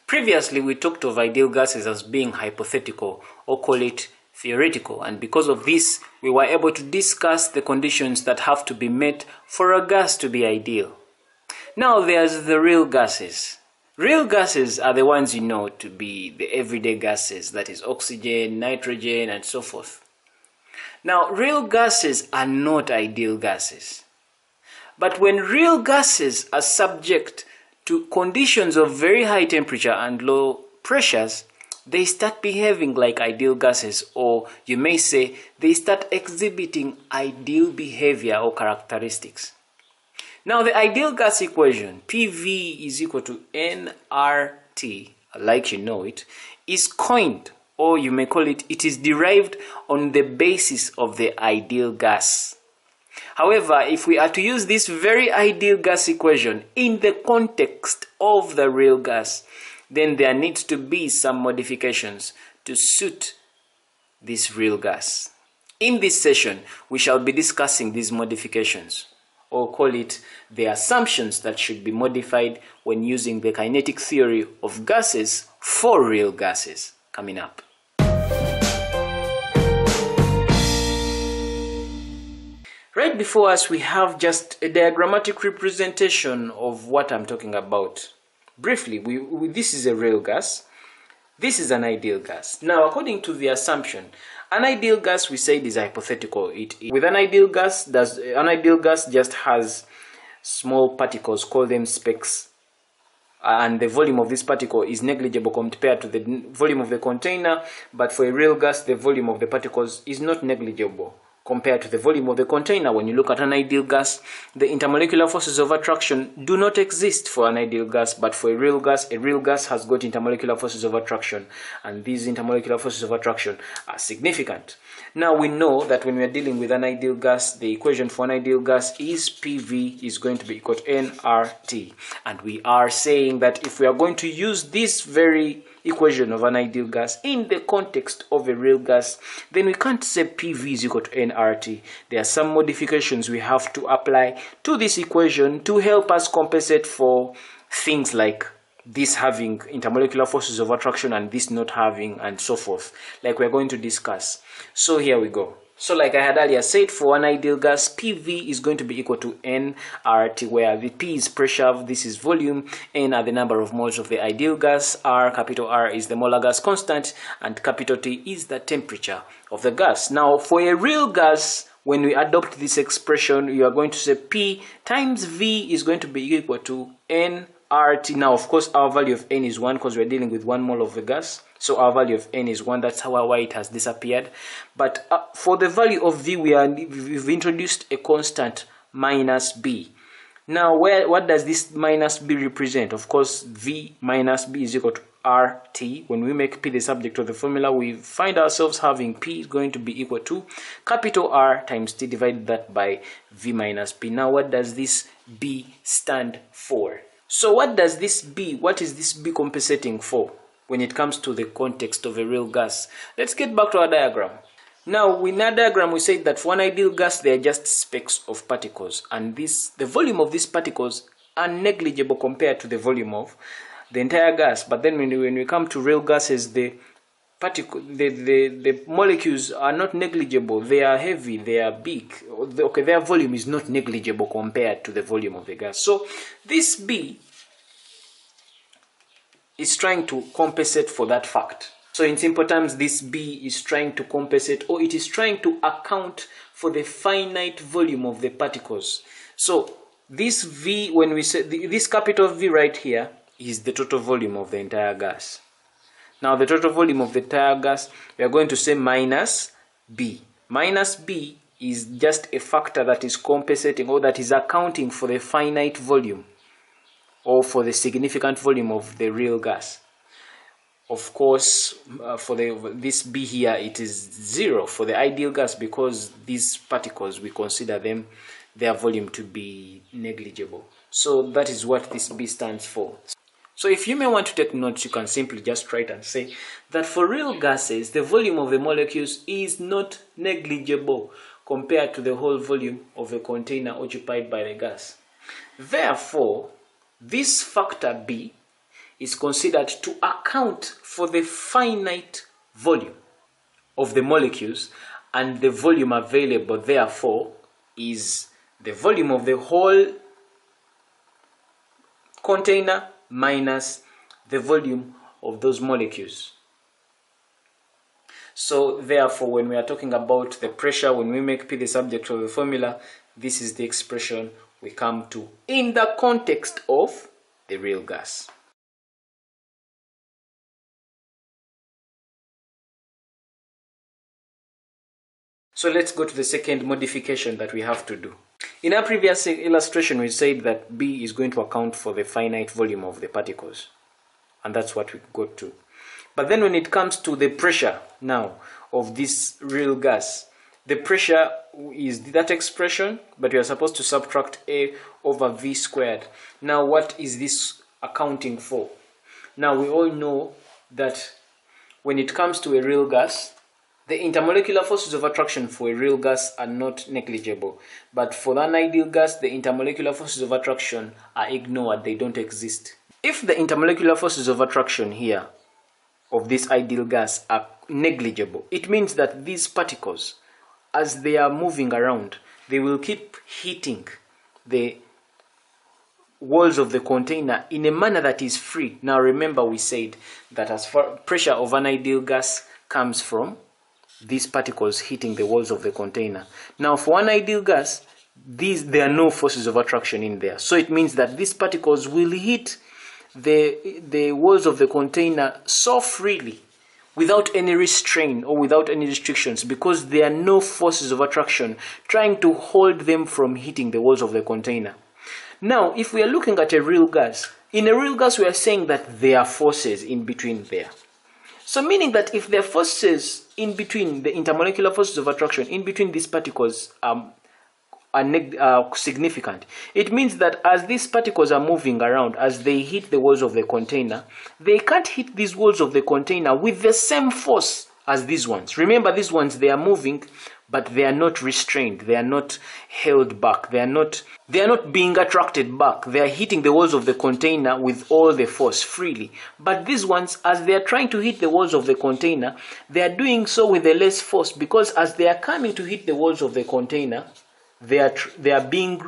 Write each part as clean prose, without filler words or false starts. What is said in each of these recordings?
Previously, we talked of ideal gases as being hypothetical, or call it theoretical, and because of this, we were able to discuss the conditions that have to be met for a gas to be ideal. Now there's the real gases. Real gases are the ones you know to be the everyday gases, that is oxygen, nitrogen, and so forth. Now, real gases are not ideal gases. But when real gases are subject to conditions of very high temperature and low pressures, they start behaving like ideal gases, or you may say they start exhibiting ideal behavior or characteristics. Now, the ideal gas equation, PV is equal to nRT, like you know it, is coined, or you may call it, it is derived on the basis of the ideal gas. However, if we are to use this very ideal gas equation in the context of the real gas, then there needs to be some modifications to suit this real gas. In this session, we shall be discussing these modifications, or call it the assumptions that should be modified when using the kinetic theory of gases for real gases, coming up. Right before us, we have just a diagrammatic representation of what I'm talking about. Briefly, this is a real gas. This is an ideal gas. Now, according to the assumption, an ideal gas, we said, is hypothetical. With an ideal gas, just has small particles, call them specks, and the volume of this particle is negligible compared to the volume of the container. But for a real gas, the volume of the particles is not negligible compared to the volume of the container. When you look at an ideal gas, the intermolecular forces of attraction do not exist for an ideal gas, but for a real gas has got intermolecular forces of attraction, and these intermolecular forces of attraction are significant. Now we know that when we are dealing with an ideal gas, the equation for an ideal gas is PV is going to be equal to nRT, and we are saying that if we are going to use this very equation of an ideal gas in the context of a real gas, then we can't say PV is equal to nRT. There are some modifications we have to apply to this equation to help us compensate for things like this having intermolecular forces of attraction and this not having, and so forth, like we're going to discuss. So here we go. So like I had earlier said, for an ideal gas, PV is going to be equal to nRT, where the P is pressure, this is volume, N are the number of moles of the ideal gas, R, capital R, is the molar gas constant, and capital T is the temperature of the gas. Now, for a real gas, when we adopt this expression, you are going to say P times V is going to be equal to nRT. Now, of course, our value of N is 1 because we're dealing with 1 mole of the gas. So our value of N is 1. That's why it has disappeared. But for the value of V, we've introduced a constant minus B. Now, what does this minus B represent? Of course, V minus B is equal to RT. When we make P the subject of the formula, we find ourselves having P is going to be equal to capital R times T, divided that by V minus P. Now, what does this B stand for? So what is this B compensating for when it comes to the context of a real gas? Let's get back to our diagram. Now, in our diagram, we said that for an ideal gas, they are just specks of particles, and the volume of these particles are negligible compared to the volume of the entire gas. But then when we come to real gases, the molecules are not negligible. They are heavy, they are big. Okay, their volume is not negligible compared to the volume of the gas. So this B is trying to compensate for that fact. So in simple terms, this B is trying to compensate, or it is trying to account for the finite volume of the particles. So this V, when we say this capital V right here, is the total volume of the entire gas. Now the total volume of the entire gas, we are going to say minus B. Minus B is just a factor that is compensating, or that is accounting for the finite volume, or for the significant volume of the real gas. Of course, for this B here, it is 0 for the ideal gas, because these particles, we consider their volume to be negligible. So that is what this B stands for. So if you may want to take notes, you can simply just write and say that for real gases, the volume of the molecules is not negligible compared to the whole volume of a container occupied by the gas. Therefore, this factor B is considered to account for the finite volume of the molecules, and the volume available therefore is the volume of the whole container minus the volume of those molecules. So therefore, when we are talking about the pressure, when we make P the subject of the formula, this is the expression we come to in the context of the real gas. So let's go to the second modification that we have to do. In our previous illustration, we said that B is going to account for the finite volume of the particles. And that's what we got to. But then when it comes to the pressure now of this real gas, the pressure is that expression, but we are supposed to subtract A over V squared. Now what is this accounting for? Now we all know that when it comes to a real gas, the intermolecular forces of attraction for a real gas are not negligible. But for an ideal gas, the intermolecular forces of attraction are ignored, they don't exist. If the intermolecular forces of attraction here of this ideal gas are negligible, it means that these particles, as they are moving around, they will keep hitting the walls of the container in a manner that is free. Now remember, we said that as far pressure of an ideal gas comes from these particles hitting the walls of the container. Now for an ideal gas, there are no forces of attraction in there. So it means that these particles will hit the walls of the container so freely, without any restraint or without any restrictions, because there are no forces of attraction trying to hold them from hitting the walls of the container. Now, if we are looking at a real gas, in a real gas we are saying that there are forces in between there. So meaning that if there are forces in between, the intermolecular forces of attraction in between these particles are significant, it means that as these particles are moving around, as they hit the walls of the container, they can't hit these walls of the container with the same force as these ones. Remember, these ones, they are moving, but they are not restrained, they are not held back, they are not being attracted back. They are hitting the walls of the container with all the force freely. But these ones, as they are trying to hit the walls of the container, they are doing so with a less force, because as they are coming to hit the walls of the container, they are being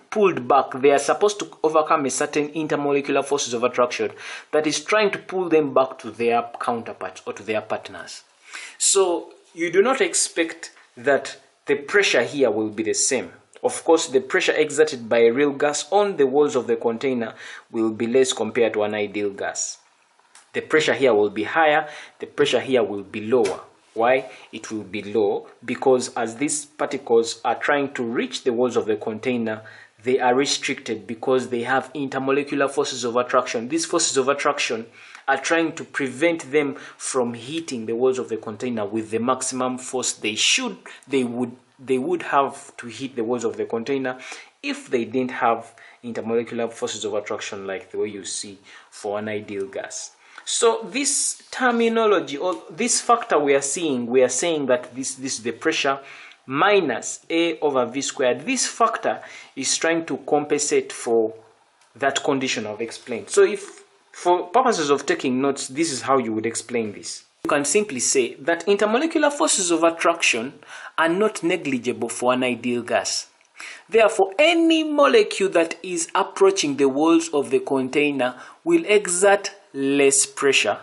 pulled back. They are supposed to overcome a certain intermolecular forces of attraction that is trying to pull them back to their counterparts or to their partners. So you do not expect that the pressure here will be the same. Of course, the pressure exerted by a real gas on the walls of the container will be less compared to an ideal gas. The pressure here will be higher, the pressure here will be lower. Why? It will be low because as these particles are trying to reach the walls of the container, they are restricted because they have intermolecular forces of attraction. These forces of attraction are trying to prevent them from hitting the walls of the container with the maximum force they would have to hit the walls of the container if they didn't have intermolecular forces of attraction like the way you see for an ideal gas. So this terminology, or this factor we are saying that this is the pressure minus A over V squared. This factor is trying to compensate for that condition I've explained. So if, for purposes of taking notes, this is how you would explain this. You can simply say that intermolecular forces of attraction are not negligible for an ideal gas. Therefore, any molecule that is approaching the walls of the container will exert less pressure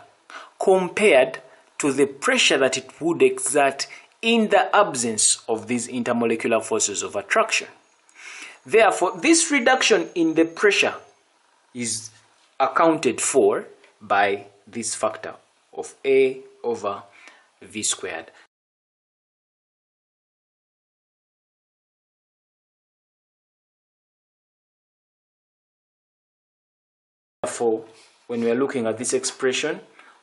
compared to the pressure that it would exert in the absence of these intermolecular forces of attraction. Therefore, this reduction in the pressure is accounted for by this factor of A over V squared. Therefore, when we are looking at this expression,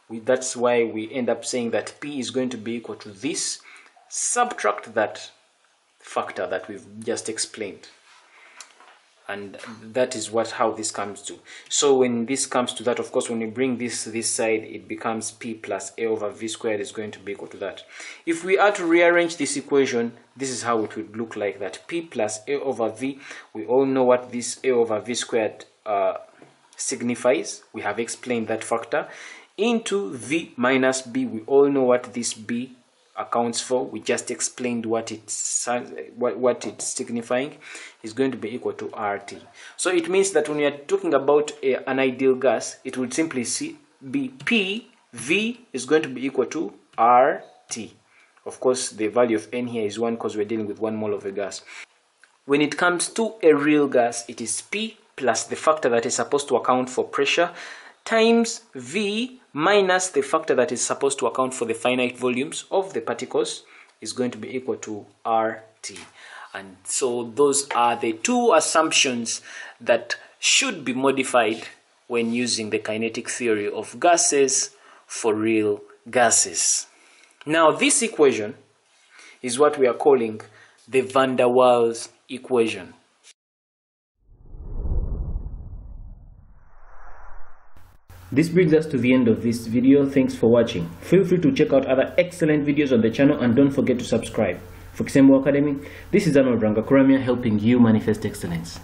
that's why we end up saying that P is going to be equal to this, subtract that factor that we've just explained. And that is how this comes to. So when this comes to that, of course, when we bring this side, it becomes P plus A over V squared is going to be equal to that. If we are to rearrange this equation, this is how it would look like, that P plus A over V. We all know what this A over V squared signifies, we have explained that factor, into V minus B. We all know what this B accounts for. We just explained what it's signifying, is going to be equal to RT. So it means that when we are talking about an ideal gas, it would simply be P, V is going to be equal to RT. Of course, the value of N here is 1 because we're dealing with 1 mole of a gas. When it comes to a real gas, it is P plus the factor that is supposed to account for pressure times V minus the factor that is supposed to account for the finite volumes of the particles is going to be equal to RT. And so those are the two assumptions that should be modified when using the kinetic theory of gases for real gases. Now this equation is what we are calling the van der Waals equation. This brings us to the end of this video. Thanks for watching. Feel free to check out other excellent videos on the channel and don't forget to subscribe. For Kisembo Academy, this is Arnold Rangakuramia helping you manifest excellence.